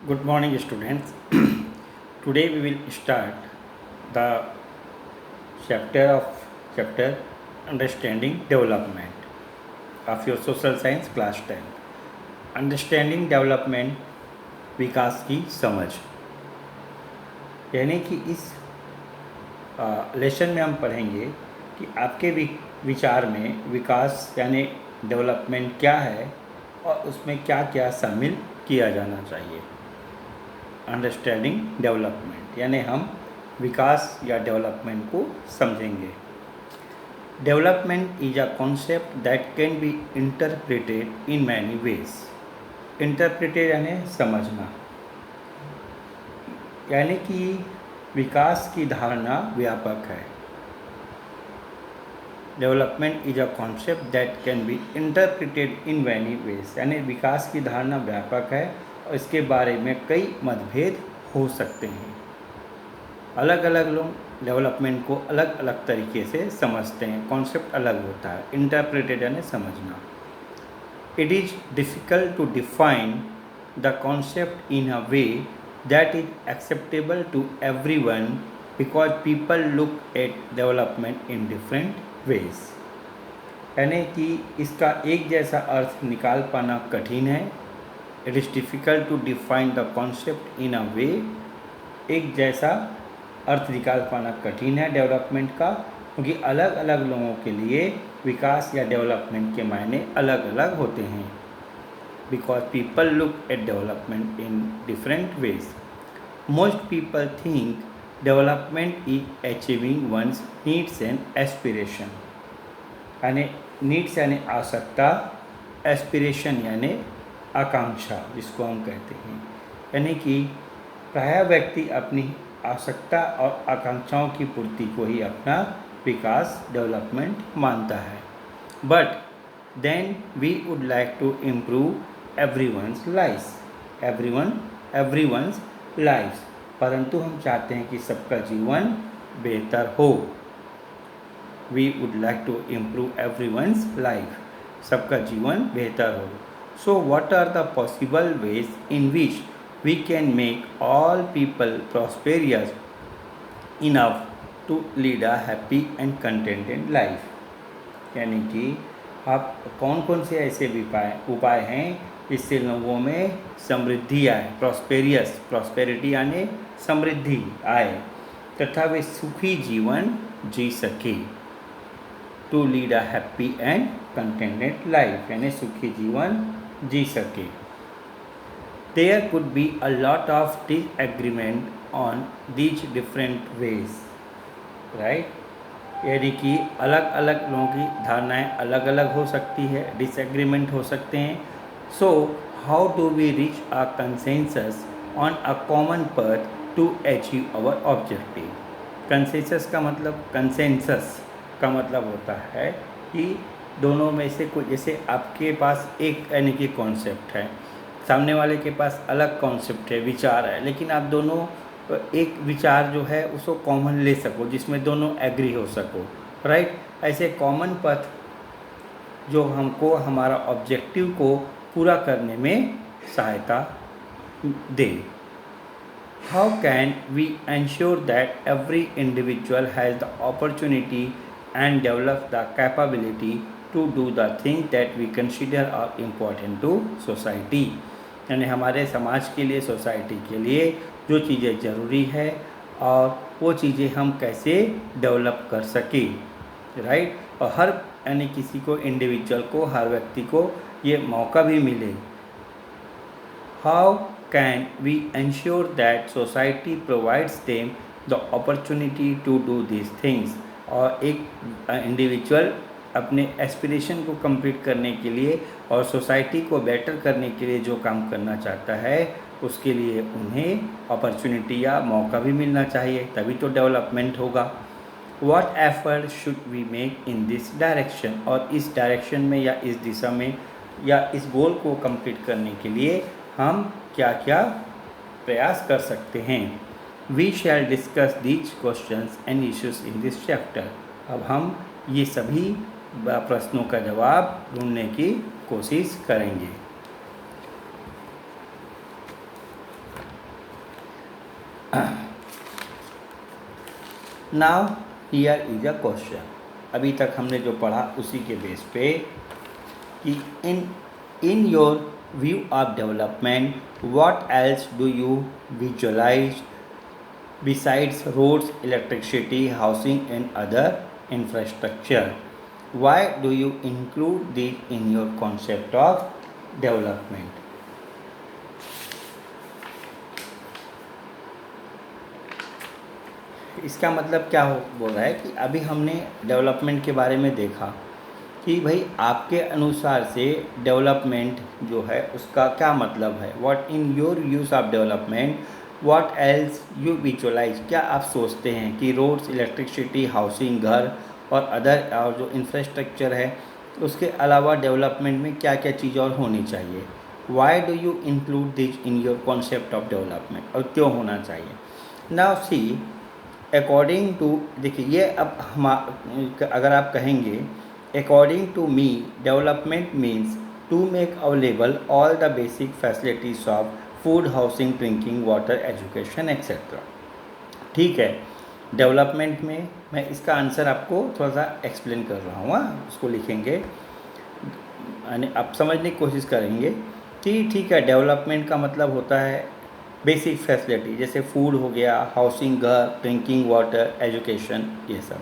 Good morning, students. Today we will start the chapter Understanding Development of your Social Science class 10. Understanding Development विकास की समझ, यानी कि इस lesson में हम पढ़ेंगे कि आपके विचार में विकास यानी डेवलपमेंट क्या है और उसमें क्या क्या शामिल किया जाना चाहिए। अंडरस्टैंडिंग डेवलपमेंट यानी हम विकास या डेवलपमेंट को समझेंगे। Development is a concept that can be interpreted in many ways. Interpreted यानी समझना, यानी कि विकास की धारणा व्यापक है। Development is a concept that can be interpreted in many ways, यानी विकास की धारणा व्यापक है और इसके बारे में कई मतभेद हो सकते हैं। अलग अलग लोग डेवलपमेंट को अलग अलग तरीके से समझते हैं, कॉन्सेप्ट अलग होता है। इंटरप्रिटेड यानी समझना। It is difficult to define the concept in a way that is acceptable to everyone because people look at development in different ways, यानी कि इसका एक जैसा अर्थ निकाल पाना कठिन है। It is difficult to define the concept in a way, एक जैसा अर्थ निकाल पाना कठिन है डेवलपमेंट का, क्योंकि अलग अलग लोगों के लिए विकास या डेवलपमेंट के मायने अलग अलग होते हैं। Because people look at development in different ways. Most people think development is achieving one's needs and aspiration, यानी नीड्स यानी आवश्यकता, एस्पिरेशन यानी आकांक्षा जिसको हम कहते हैं, यानी कि प्रायः व्यक्ति अपनी आवश्यकता और आकांक्षाओं की पूर्ति को ही अपना विकास डेवलपमेंट मानता है। But then we would like to improve everyone's life, परंतु हम चाहते हैं कि सबका जीवन बेहतर हो। We would like to improve everyone's life, सबका जीवन बेहतर हो। So what are the possible ways in which we can make all people prosperous enough to lead a happy and contented life, यानी कि आप कौन कौन से ऐसे उपाय हैं जिससे लोगों में समृद्धि आए, प्रॉस्पेरिटी यानी समृद्धि आए तथा वे सुखी जीवन जी सके। To lead a happy and contented life, यानी सुखी जीवन जी सके। There could be a lot of disagreement on these different ways, right? यानी कि अलग अलग लोगों की धारणाएं अलग अलग हो सकती है, डिसएग्रीमेंट हो सकते हैं। So how do we reach a consensus on a common path to achieve our objective. Consensus का मतलब होता है कि दोनों में से कोई, जैसे आपके पास एक यानी कि कॉन्सेप्ट है, सामने वाले के पास अलग कॉन्सेप्ट है, विचार है, लेकिन आप दोनों एक विचार जो है उसको कॉमन ले सको, जिसमें दोनों एग्री हो सको, राइट। ऐसे कॉमन पथ जो हमको हमारा ऑब्जेक्टिव को पूरा करने में सहायता दे। How can we ensure that every individual has the opportunity and develop the capability to do the thing that we consider are important to society, यानी हमारे समाज के लिए, सोसाइटी के लिए जो चीज़ें ज़रूरी है और वो चीज़ें हम कैसे डेवलप कर सकें, राइट। और हर यानी किसी को, इंडिविजुअल को, हर व्यक्ति को ये मौका भी मिले। How can we ensure that society provides them the opportunity to do this things, और एक इंडिविजुअल अपने एस्पिरेशन को कंप्लीट करने के लिए और सोसाइटी को बेटर करने के लिए जो काम करना चाहता है उसके लिए उन्हें अपॉर्चुनिटी या मौका भी मिलना चाहिए, तभी तो डेवलपमेंट होगा। What effort should we make in this direction, और इस डायरेक्शन में या इस दिशा में या इस गोल को कंप्लीट करने के लिए हम क्या क्या प्रयास कर सकते हैं। We shall discuss these questions and issues in this chapter. अब हम ये सभी प्रश्नों का जवाब ढूंढने की कोशिश करेंगे। Now here is a question. अभी तक हमने जो पढ़ा उसी के बेस पे कि in your view of development what else do you visualise besides roads, electricity, housing and other infrastructure? Why do you include these in your concept of development? इसका मतलब क्या हो बोल रहा है कि अभी हमने डेवलपमेंट के बारे में देखा कि भाई आपके अनुसार से डेवलपमेंट जो है उसका क्या मतलब है। What in your views of development what else you visualise, क्या आप सोचते हैं कि रोड्स, इलेक्ट्रिसिटी, हाउसिंग, घर और अदर और जो इंफ्रास्ट्रक्चर है उसके अलावा डेवलपमेंट में क्या क्या चीज़ और होनी चाहिए। Why do you include this in your concept of development, और क्यों होना चाहिए। नाउ सी अकॉर्डिंग टू, देखिए ये अब हम अगर आप कहेंगे according to me development means to make available all the basic facilities of food, housing, drinking water, education etcetera. ठीक है, डेवलपमेंट में मैं इसका आंसर आपको थोड़ा सा एक्सप्लेन कर रहा हूँ, उसको लिखेंगे यानी आप समझने की कोशिश करेंगे कि ठीक है डेवलपमेंट का मतलब होता है बेसिक फैसिलिटी, जैसे फूड हो गया, हाउसिंग, घर, ड्रिंकिंग वाटर, एजुकेशन, ये सब।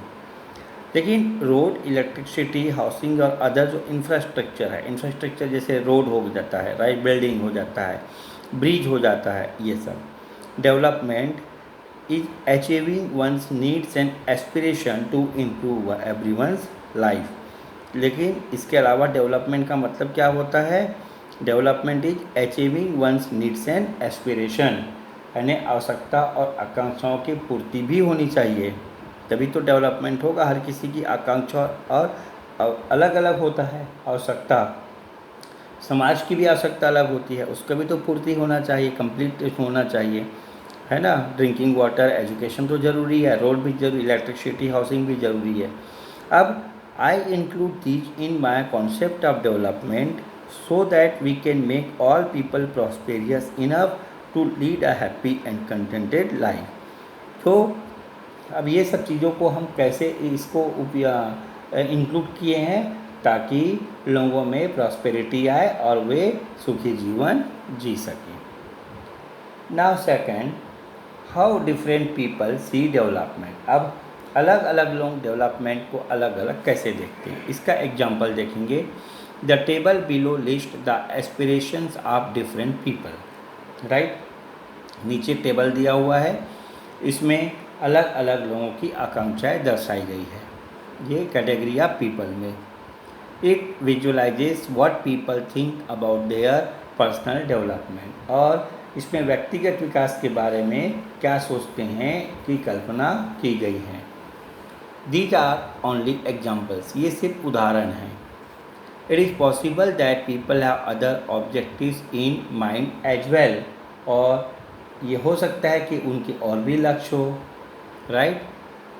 लेकिन रोड, इलेक्ट्रिसिटी, हाउसिंग और अदर जो इंफ्रास्ट्रक्चर है, इंफ्रास्ट्रक्चर जैसे रोड हो जाता है, राइट, बिल्डिंग हो जाता है, ब्रिज हो जाता है, ये सब development is achieving one's needs and aspiration to improve everyone's life. लेकिन इसके अलावा डेवलपमेंट का मतलब क्या होता है, development is achieving one's needs and aspiration, यानी आवश्यकता और आकांक्षाओं की पूर्ति भी होनी चाहिए, तभी तो डेवलपमेंट होगा। हर किसी की आकांक्षा और अलग अलग होता है, आवश्यकता समाज की भी आवश्यकता अलग होती है, उसका भी तो पूर्ति होना चाहिए, कंप्लीट होना चाहिए, है ना। ड्रिंकिंग वाटर, एजुकेशन तो ज़रूरी है, रोड भी जरूरी, इलेक्ट्रिसिटी, हाउसिंग भी ज़रूरी है। अब I include these in my concept of development so that we can make all people prosperous enough to lead a happy and contented life. तो अब ये सब चीज़ों को हम कैसे इसको इंक्लूड किए हैं ताकि लोगों में प्रॉस्पेरिटी आए और वे सुखी जीवन जी सकें। Now second, how different people see development. अब अलग अलग लोग डेवलपमेंट को अलग अलग कैसे देखते हैं, इसका एग्जांपल देखेंगे। The table below list the aspirations of different people, right. नीचे टेबल दिया हुआ है, इसमें अलग अलग लोगों की आकांक्षाएं दर्शाई गई है। ये कैटेगरी ऑफ पीपल में it visualizes what people think about their personal development, और इसमें व्यक्तिगत विकास के बारे में क्या सोचते हैं की कल्पना की गई है। दीज आर ओनली एग्जाम्पल्स, ये सिर्फ उदाहरण हैं। It is possible that people have other objectives in mind as well, और ये हो सकता है कि उनके और भी लक्ष्य हो, right.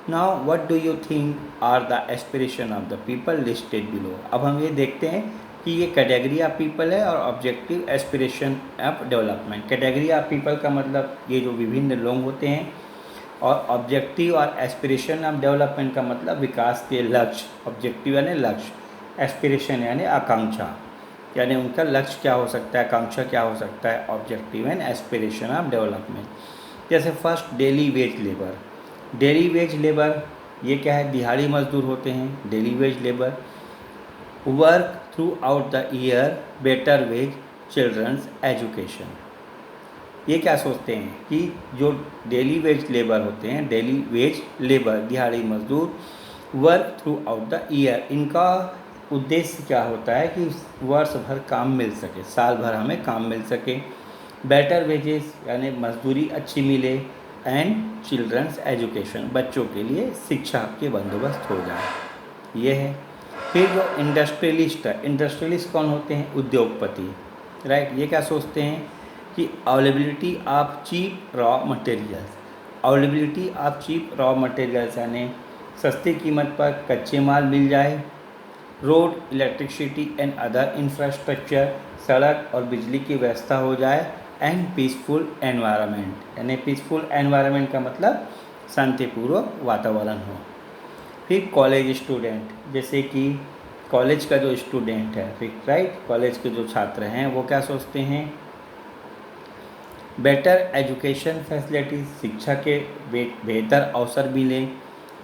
Now what do you think are the aspiration of the people listed below. अब हम ये देखते हैं कि ये कैटेगरी ऑफ पीपल है और objective aspiration of development. Category of people का मतलब ये जो विभिन्न लोग होते हैं, और ऑब्जेक्टिव और एस्पिरेशन ऑफ डेवलपमेंट का मतलब विकास के लक्ष्य। ऑब्जेक्टिव यानी लक्ष्य, एस्पिरेशन यानी आकांक्षा, यानी उनका लक्ष्य क्या हो सकता है, आकांक्षा क्या हो सकता है। Objective and aspiration of development. जैसे first, daily wage labour. Daily wage labour ये क्या है, दिहाड़ी मजदूर होते हैं, daily wage labour. Work throughout the year, better wage, children's education. ये क्या सोचते हैं कि जो डेली वेज लेबर होते हैं, डेली वेज लेबर दिहाड़ी मजदूर, work throughout the year, इनका उद्देश्य क्या होता है कि वर्ष भर काम मिल सके, साल भर हमें काम मिल सके। बेटर वेजेस यानी मजदूरी अच्छी मिले, एंड चिल्ड्रंस एजुकेशन, बच्चों के लिए शिक्षा के बंदोबस्त हो जाए, ये है। फिर जो इंडस्ट्रियलिस्ट है, इंडस्ट्रियलिस्ट कौन होते हैं, उद्योगपति, राइट। ये क्या सोचते हैं कि availability of cheap raw materials, availability of cheap raw materials यानी सस्ती कीमत पर कच्चे माल मिल जाए। Road, electricity and other infrastructure, सड़क और बिजली की व्यवस्था हो जाए, एंड पीसफुल एनवायरनमेंट, यानी पीसफुल एनवायरनमेंट का मतलब शांतिपूर्वक वातावरण हो। फिर कॉलेज स्टूडेंट, जैसे कि कॉलेज का जो स्टूडेंट है, फिर राइट, कॉलेज के जो छात्र हैं वो क्या सोचते हैं, बेटर एजुकेशन फैसिलिटीज, शिक्षा के बेहतर अवसर मिले,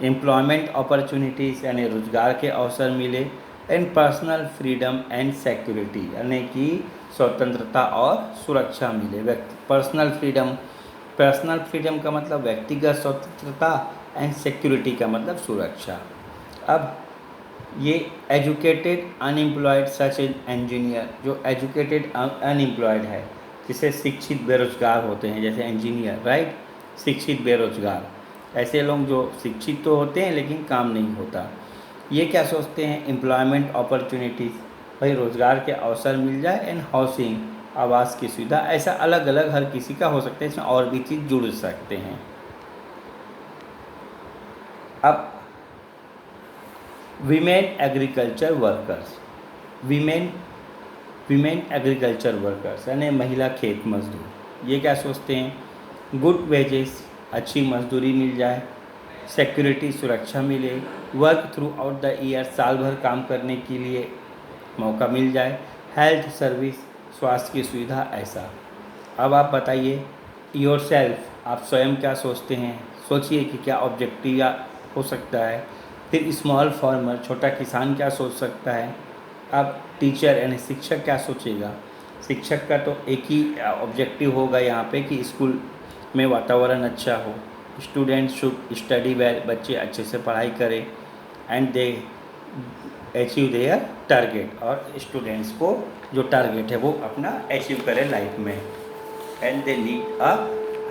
एम्प्लॉयमेंट अपॉर्चुनिटीज़ यानी रोजगार के अवसर मिले, and personal freedom and security यानी कि स्वतंत्रता और सुरक्षा मिले। पर्सनल फ्रीडम का मतलब व्यक्तिगत स्वतंत्रता, एंड सिक्योरिटी का मतलब सुरक्षा। अब ये educated unemployed such as engineer, जो एजुकेटेड अनएम्प्लॉयड है, जिसे शिक्षित बेरोजगार होते हैं, जैसे इंजीनियर, राइट, शिक्षित बेरोजगार, ऐसे लोग जो शिक्षित तो होते हैं लेकिन काम नहीं होता। ये क्या सोचते हैं, एम्प्लॉयमेंट अपॉर्चुनिटीज़, भाई रोज़गार के अवसर मिल जाए, एंड हाउसिंग, आवास की सुविधा, ऐसा अलग अलग हर किसी का हो सकता है, इसमें और भी चीज़ जुड़ सकते हैं। अब women agriculture workers, women agriculture workers यानी महिला खेत मजदूर, ये क्या सोचते हैं, गुड वेजेस, अच्छी मजदूरी मिल जाए, सिक्योरिटी, सुरक्षा मिले, work throughout the year, साल भर काम करने के लिए मौका मिल जाए, हेल्थ सर्विस, स्वास्थ्य की सुविधा, ऐसा। अब आप बताइए योरसेल्फ, आप स्वयं क्या सोचते हैं, सोचिए कि क्या ऑब्जेक्टिव या हो सकता है। फिर स्मॉल फार्मर, छोटा किसान क्या सोच सकता है। अब टीचर यानी शिक्षक क्या सोचेगा, शिक्षक का तो एक ही ऑब्जेक्टिव होगा यहाँ पे कि स्कूल में वातावरण अच्छा हो, स्टूडेंट शुड स्टडी वेल, बच्चे अच्छे से पढ़ाई करें, and they achieve their target, और स्टूडेंट्स को जो टारगेट है वो अपना अचीव करें लाइफ में, and they lead a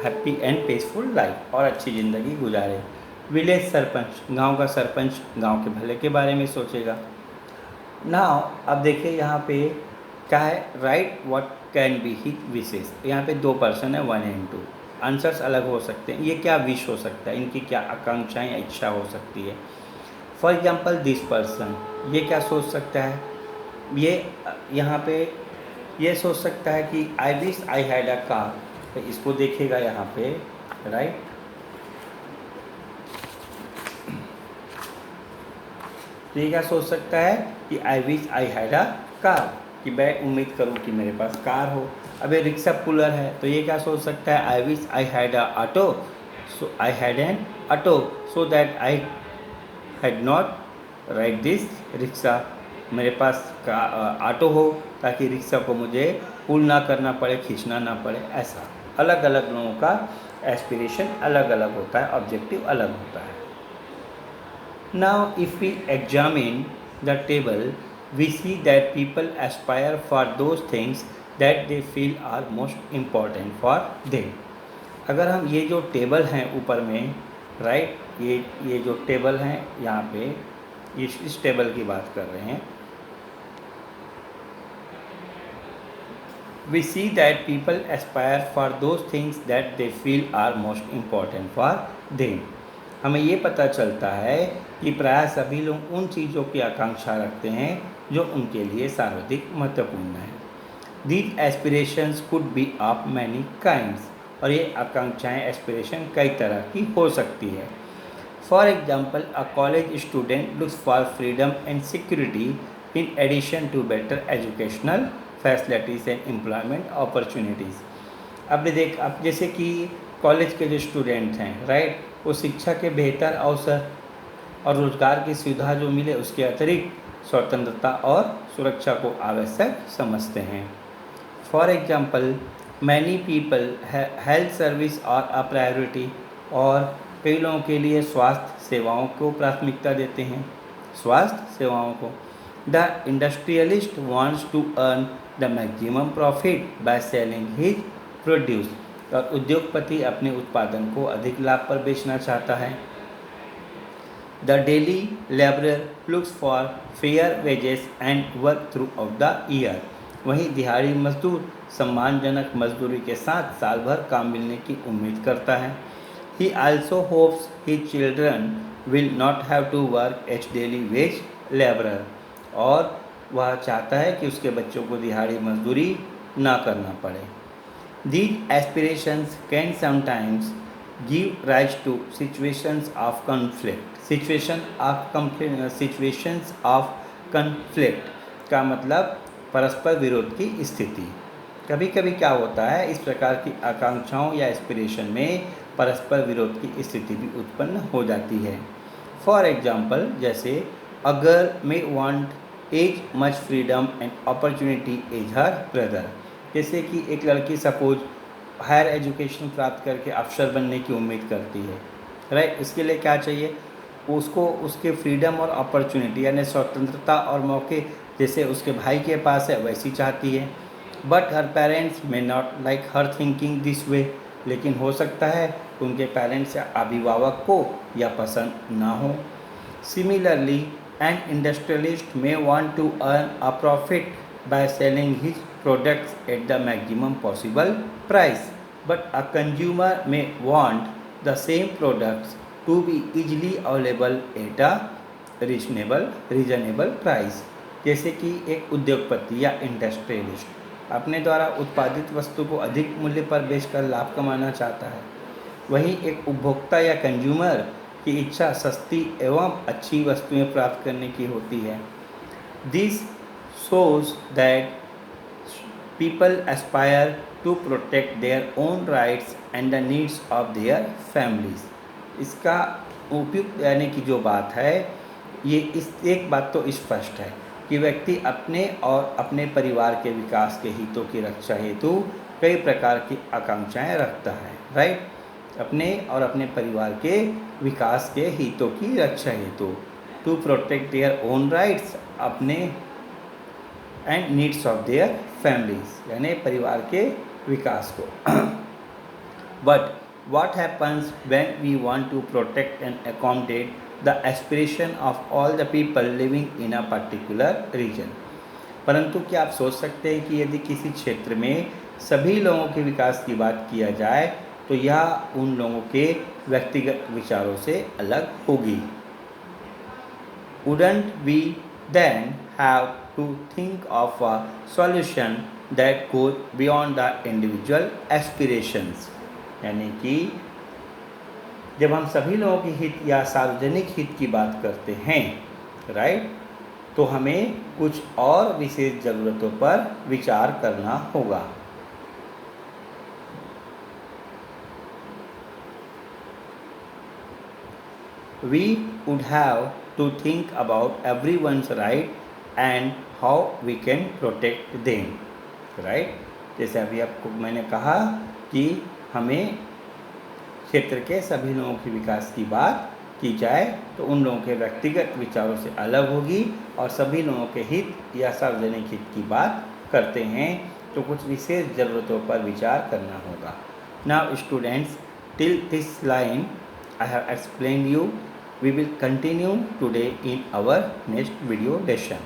happy and peaceful life, और अच्छी ज़िंदगी गुजारे। विलेज सरपंच, गांव का सरपंच गांव के भले के बारे में सोचेगा। नाउ अब देखिए यहाँ पे क्या है, राइट व्हाट कैन बी ही विशेष, यहाँ पे दो पर्सन है, 1 एंड 2, आंसर्स अलग हो सकते हैं। ये क्या विश हो सकता है, इनकी क्या आकांक्षाएं या इच्छा हो सकती है। फॉर एग्जाम्पल दिस पर्सन, ये क्या सोच सकता है, ये यहाँ पे ये सोच सकता है कि I wish I had a car, तो इसको देखेगा यहाँ पे, राइट। तो ये क्या सोच सकता है कि I wish I had a car, कि मैं उम्मीद करूँ कि मेरे पास कार हो। अब ये रिक्शा पुलर है, तो ये क्या सोच सकता है, I wish I had a auto, so I had an auto so that I had not ride this rickshaw, मेरे पास का ऑटो हो ताकि रिक्शा को मुझे पुल ना करना पड़े, खींचना ना पड़े, ऐसा। अलग अलग लोगों का एस्पिरेशन अलग अलग होता है, ऑब्जेक्टिव अलग होता है। Now if we examine the table, we see that people aspire for those things that they feel are most important for them. अगर हम ये जो टेबल हैं ऊपर में, राइट, ये जो टेबल हैं यहाँ पे, इस टेबल की बात कर रहे हैं। We see that people aspire for those things that they feel are most important for them. हमें ये पता चलता है कि प्रायः सभी लोग उन चीज़ों की आकांक्षा रखते हैं जो उनके लिए सर्वाधिक महत्वपूर्ण है। These aspirations could be of many kinds, और ये आकांक्षाएं, एस्पिरेशन कई तरह की हो सकती है। For example a college student looks for freedom and security in addition to better educational facilities and employment opportunities. अब जैसे कि कॉलेज के जो स्टूडेंट हैं, राइट, वो शिक्षा के बेहतर अवसर और रोज़गार की सुविधा जो मिले उसके अतिरिक्त स्वतंत्रता और सुरक्षा को आवश्यक समझते हैं। For example many people health service और अ प्रायोरिटी, और कई लोगों के लिए स्वास्थ्य सेवाओं को प्राथमिकता देते हैं, स्वास्थ्य सेवाओं को। The industrialist wants to earn the maximum profit by selling his produce, और उद्योगपति अपने उत्पादन को अधिक लाभ पर बेचना चाहता है। The daily labourer looks for fair wages and work throughout the year, वहीं दिहाड़ी मजदूर सम्मानजनक मजदूरी के साथ साल भर काम मिलने की उम्मीद करता है। He also hopes his children will not have to work as daily wage labourer, और वह चाहता है कि उसके बच्चों को दिहाड़ी मजदूरी ना करना पड़े। These aspirations can sometimes give rise to situations of conflict. Situations of conflict का मतलब परस्पर विरोध की स्थिति। कभी कभी क्या होता है, इस प्रकार की आकांक्षाओं या एस्पिरेशन में परस्पर विरोध की स्थिति भी उत्पन्न हो जाती है। फॉर एग्जाम्पल, जैसे a girl may want as much freedom and opportunity as her brother. जैसे कि एक लड़की सपोज हायर एजुकेशन प्राप्त करके अफसर बनने की उम्मीद करती है, राइट। इसके लिए क्या चाहिए उसको, उसके फ्रीडम और अपॉर्चुनिटी यानी स्वतंत्रता और मौके जैसे उसके भाई के पास है वैसी चाहती है। But her parents may not like her thinking this way. लेकिन हो सकता है कि उनके पेरेंट्स या अभिभावक को यह पसंद ना हो। Similarly an industrialist may want to earn a profit by selling his products at the maximum possible price, but a consumer may want the same products to be easily available at a reasonable price। जैसे कि एक उद्योगपति या industrialist अपने द्वारा उत्पादित वस्तु को अधिक मूल्य पर बेचकर लाभ कमाना चाहता है, वहीं एक उपभोक्ता या कंज्यूमर की इच्छा सस्ती एवं अच्छी वस्तुएं प्राप्त करने की होती है। This shows that people aspire to protect their own rights and the needs of their families। इसका उपयुक्त यानी कि जो बात है, ये इस एक बात तो स्पष्ट है कि व्यक्ति अपने और अपने परिवार के विकास के हितों की रक्षा हेतु कई प्रकार की आकांक्षाएं रखता है, राइट। अपने और अपने परिवार के विकास के हितों की रक्षा हेतु, to protect their own rights, अपने and needs of their families यानी परिवार के विकास को। But what happens when we want to protect and accommodate the aspiration of all the people living in a particular region। परंतु क्या आप सोच सकते हैं कि यदि किसी क्षेत्र में सभी लोगों के विकास की बात किया जाए तो यह उन लोगों के व्यक्तिगत विचारों से अलग होगी। Wouldn't we then have to think of a solution that goes beyond the individual aspirations। यानी कि जब हम सभी लोगों के हित या सार्वजनिक हित की बात करते हैं, राइट, तो हमें कुछ और विशेष ज़रूरतों पर विचार करना होगा। We would have to think about everyone's right and how we can protect them, right। जैसे अभी आपको मैंने कहा कि हमें क्षेत्र के सभी लोगों के विकास की बात की जाए तो उन लोगों के व्यक्तिगत विचारों से अलग होगी, और सभी लोगों के हित या सार्वजनिक हित की बात करते हैं तो कुछ विशेष ज़रूरतों पर विचार करना होगा। Now students, till this line I have explained you। We will continue today in our next video lesson।